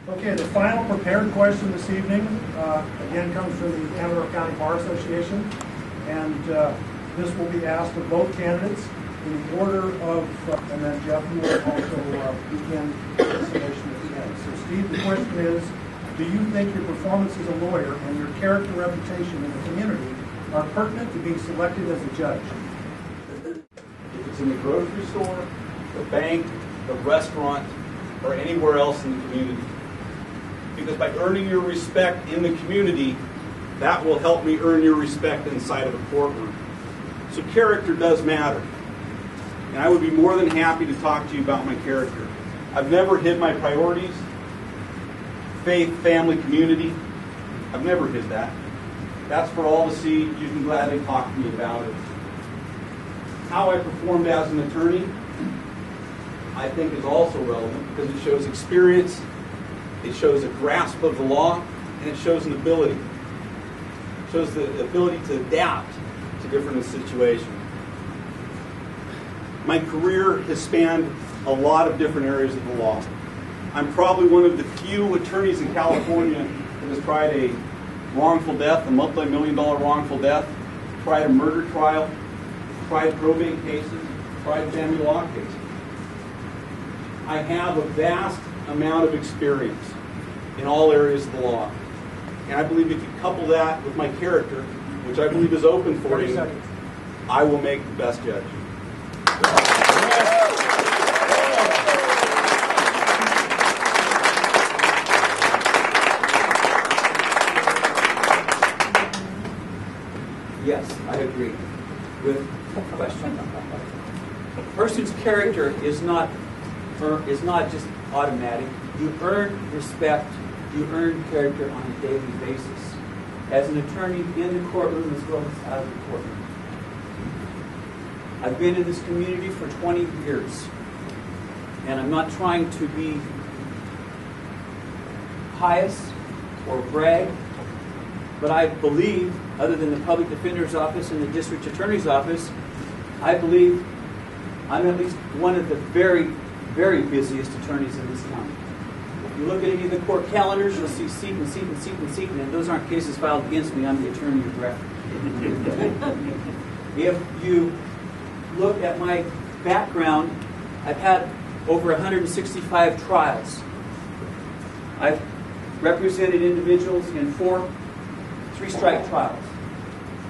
Okay, the final prepared question this evening, again, comes from the Amador County Bar Association, and this will be asked of both candidates in the order of, and then Jeff, you will also begin the summation at the end. So Steve, the question is, do you think your performance as a lawyer and your character reputation in the community are pertinent to being selected as a judge? If it's in the grocery store, the bank, the restaurant, or anywhere else in the community. Because by earning your respect in the community, that will help me earn your respect inside of a courtroom. So character does matter. And I would be more than happy to talk to you about my character. I've never hid my priorities. Faith, family, community. I've never hid that. That's for all to see. You can gladly talk to me about it. How I performed as an attorney, I think, is also relevant because it shows experience, it shows a grasp of the law, and it shows an ability. It shows the ability to adapt to different situations. My career has spanned a lot of different areas of the law. I'm probably one of the few attorneys in California that has tried a wrongful death, a multi-million-dollar wrongful death, tried a murder trial, tried probate cases, tried family law cases. I have a vast amount of experience in all areas of the law. And I believe if you couple that with my character, which I believe is open for you, I will make the best judge. Yes, I agree with the question. A person's character is not just automatic. You earn respect, you earn character on a daily basis. As an attorney in the courtroom as well as out of the courtroom. I've been in this community for 20 years. And I'm not trying to be pious or brag, but I believe, other than the public defender's office and the district attorney's office, I believe I'm at least one of the very, very busiest attorneys in this county. If you look at any of the court calendars, you'll see Seaton, and those aren't cases filed against me. I'm the attorney of record. If you look at my background, I've had over 165 trials. I've represented individuals in 4 three-strike trials.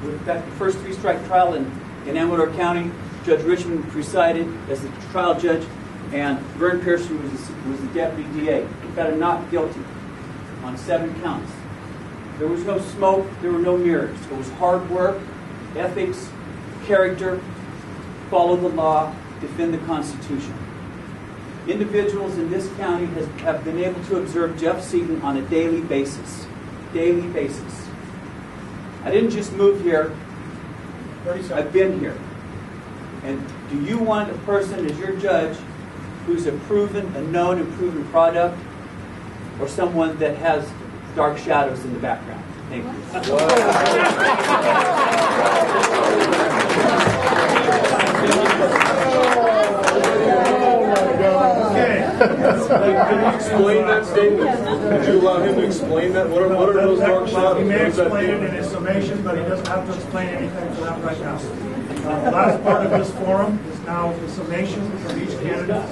In fact, the first three-strike trial in Amador County, Judge Richmond presided as the trial judge, and Vern Pearson was the deputy DA. He got a not guilty on 7 counts. There was no smoke, there were no mirrors. It was hard work, ethics, character, follow the law, defend the Constitution. Individuals in this county have been able to observe Jeff Seaton on a daily basis. Daily basis. I didn't just move here. I've been here. And do you want a person as your judge who's a known and proven product, or someone that has dark shadows in the background? Thank you. Can you explain that statement? Did you allow him to explain that? What are those dark shadows? He may explain it in his summation, but he doesn't have to explain anything for that right now. The last part of this forum is now the summation from each candidate.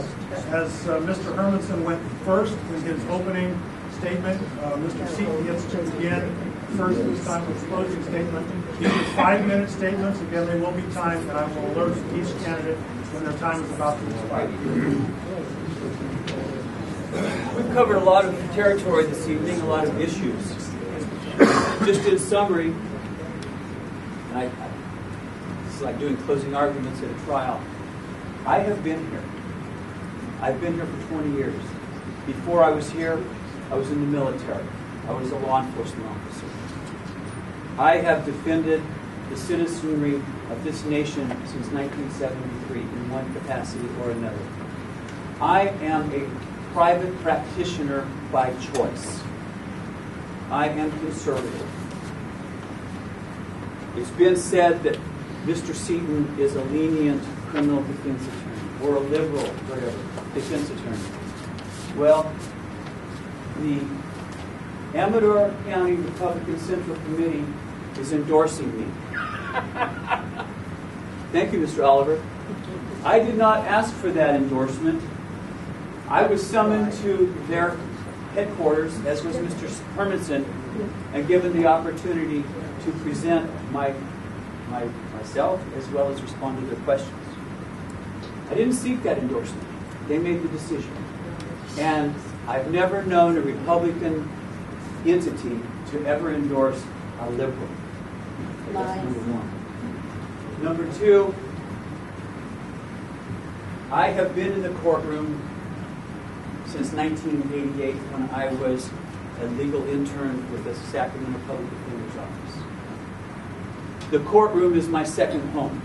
As Mr. Hermanson went first in his opening statement, Mr. Seaton gets to begin first this time with closing statement. These are 5-minute statements. Again, they will be timed, and I will alert each candidate when their time is about to expire. We've covered a lot of territory this evening, a lot of issues. Just in summary, and it's like doing closing arguments at a trial. I have been here. I've been here for 20 years. Before I was here, I was in the military. I was a law enforcement officer. I have defended the citizenry of this nation since 1973 in one capacity or another. I am a private practitioner by choice. I am conservative. It's been said that Mr. Seaton is a lenient criminal defense attorney, or a liberal, whatever, defense attorney. Well, the Amador County Republican Central Committee is endorsing me. Thank you, Mr. Oliver. I did not ask for that endorsement. I was summoned to their headquarters, as was Mr. Hermanson, and given the opportunity to present myself as well as respond to their questions. I didn't seek that endorsement. They made the decision. And I've never known a Republican entity to ever endorse a liberal. That's number one. Number two, I have been in the courtroom since 1988 when I was a legal intern with the Sacramento Public Defender's Office. The courtroom is my second home.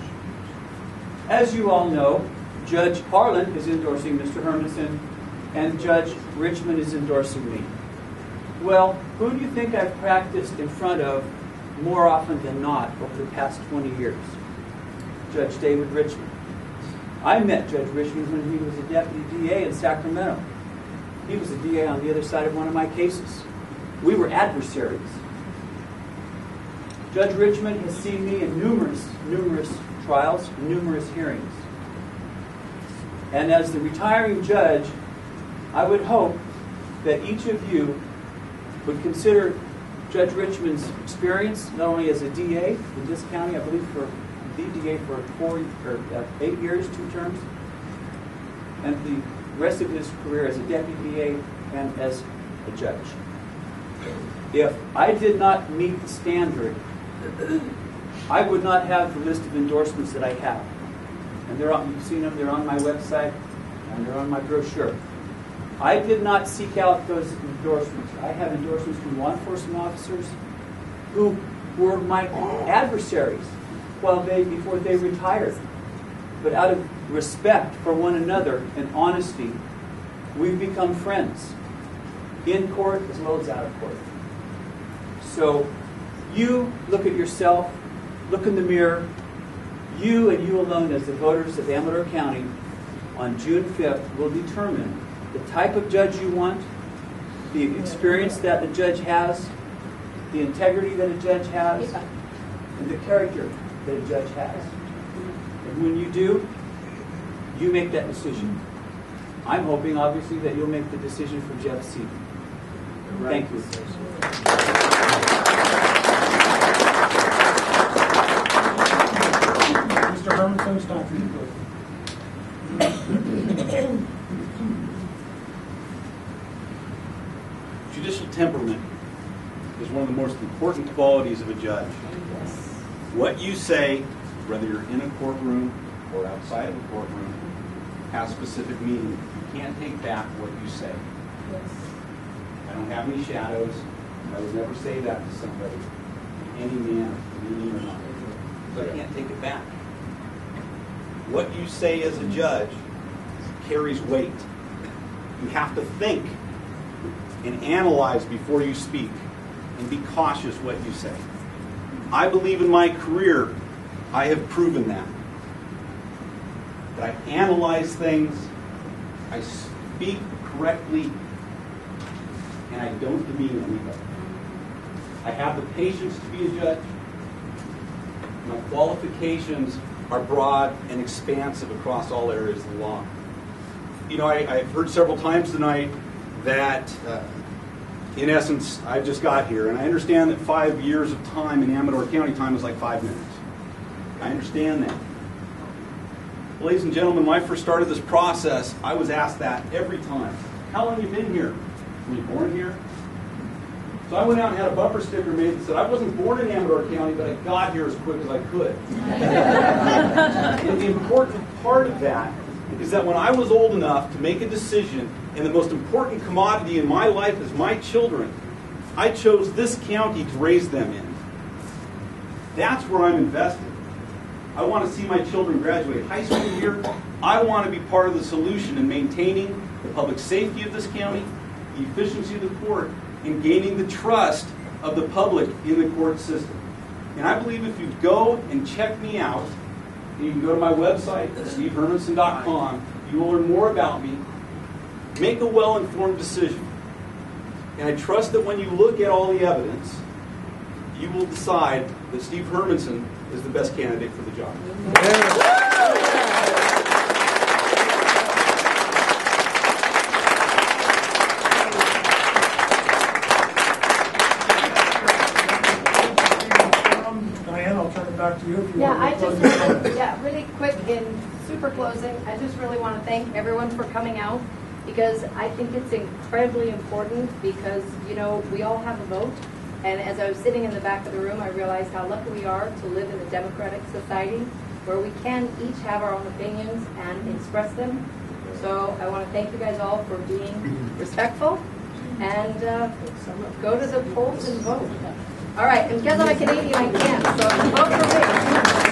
As you all know, Judge Harlan is endorsing Mr. Hermanson, and Judge Richmond is endorsing me. Well, who do you think I've practiced in front of more often than not over the past 20 years? Judge David Richmond. I met Judge Richmond when he was a deputy DA in Sacramento. He was a DA on the other side of one of my cases. We were adversaries. Judge Richmond has seen me in numerous trials, numerous hearings. And as the retiring judge, I would hope that each of you would consider Judge Richmond's experience, not only as a DA in this county, I believe for the DA for 8 years, 2 terms, and the rest of his career as a deputy DA and as a judge. If I did not meet the standard, I would not have the list of endorsements that I have. And they're on, you've seen them, they're on my website, and they're on my brochure. I did not seek out those endorsements. I have endorsements from law enforcement officers who were my adversaries before they retired. But out of respect for one another and honesty, we've become friends, in court as well as out of court. So you look at yourself, look in the mirror. You and you alone as the voters of Amador County on June 5th will determine the type of judge you want, the experience that the judge has, the integrity that a judge has, and the character that a judge has. And when you do, you make that decision. I'm hoping, obviously, that you'll make the decision for Jeff C. Thank you. Mr. Hermanson, it's time for you to go. Judicial temperament is one of the most important qualities of a judge. What you say, whether you're in a courtroom or outside of a courtroom, has specific meaning. You can't take back what you say. I don't have any shadows. I would never say that to somebody, any man, meaning or not. So I can't take it back. What you say as a judge carries weight. You have to think and analyze before you speak, and be cautious what you say. I believe in my career, I have proven that. That I analyze things, I speak correctly, and I don't demean anybody. I have the patience to be a judge. My qualifications are broad and expansive across all areas of the law. You know, I've heard several times tonight that, in essence, I just got here, and I understand that 5 years of time in Amador County time is like 5 minutes. I understand that. Ladies and gentlemen, when I first started this process, I was asked that every time. How long have you been here? Were you born here? So I went out and had a bumper sticker made that said, I wasn't born in Amador County, but I got here as quick as I could. And the important part of that is that when I was old enough to make a decision, and the most important commodity in my life is my children, I chose this county to raise them in. That's where I'm invested. I want to see my children graduate high school here. I want to be part of the solution in maintaining the public safety of this county, the efficiency of the court, and gaining the trust of the public in the court system. And I believe if you go and check me out, and you can go to my website, stevehermanson.com, you will learn more about me. Make a well-informed decision. And I trust that when you look at all the evidence, you will decide that Steve Hermanson is the best candidate for the job. Diane, I'll turn it back to you. If you Yeah, want I to just close want it. to, really quick in super closing, I just really want to thank everyone for coming out, because I think it's incredibly important, because, you know, we all have a vote. And as I was sitting in the back of the room, I realized how lucky we are to live in a democratic society where we can each have our own opinions and express them. So I want to thank you guys all for being respectful, and go to the polls and vote. All right, and because I'm a Canadian, I can't, so vote for me.